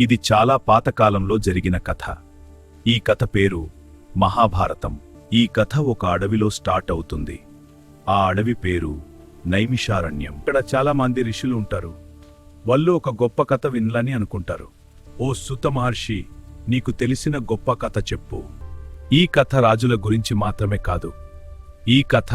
ఇది చాలా పాతకాలంలో జరిగిన కథ. ఈ కథ పేరు మహాభారతం. ఈ కథ ఒక అడవిలో స్టార్ట్ అవుతుంది. ఆ అడవి పేరు నైమిషారణ్యం. ఇక్కడ చాలా మంది ఋషులు ఉంటారు. వాళ్ళు ఒక గొప్ప కథ వినాలని అనుకుంటారు. ఓ సుత మహర్షి, నీకు తెలిసిన గొప్ప కథ చెప్పు. ఈ కథ రాజుల గురించి మాత్రమే కాదు, ఈ కథ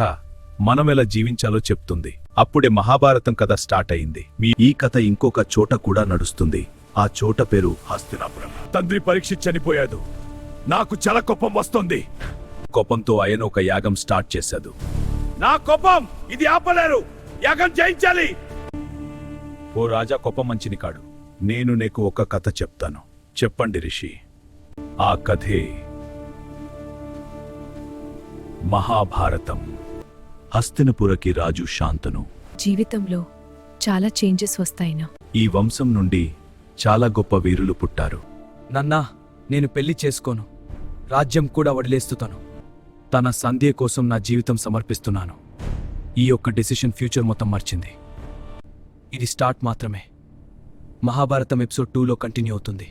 మనమెలా జీవించాలో చెప్తుంది. అప్పుడే మహాభారతం కథ స్టార్ట్ అయింది. ఈ కథ ఇంకొక చోట కూడా నడుస్తుంది. ఆ చోట పేరు హస్తినాపురం. తండ్రి పరీక్ష చనిపోయాడు. నాకు చాలా కోపం వస్తుంది. కోపంతో ఆయన ఒక యాగం స్టార్ట్ చేశాడు. నా కోపం ఇది ఆపలేరు, యాగం చేయించాలి. ఓ రాజా, కోపం మంచిని కాడు. నేను నీకు ఒక కథ చెప్తాను. చెప్పండి రిషి. ఆ కథే మహాభారతం. హస్తినపురకి రాజు శాంతను. జీవితంలో చాలా చేంజెస్ వస్తాయినా. ఈ వంశం నుండి చాలా గొప్ప వీరులు పుట్టారు. నన్నా, నేను పెళ్లి చేసుకోను. రాజ్యం కూడా వదిలేస్తున్నాను. తన సంధ్య కోసం నా జీవితం సమర్పిస్తున్నాను. ఈ ఒక్క డెసిషన్ ఫ్యూచర్ మొత్తం మార్చింది. ఇది స్టార్ట్ మాత్రమే. మహాభారతం ఎపిసోడ్ 2లో కంటిన్యూ అవుతుంది.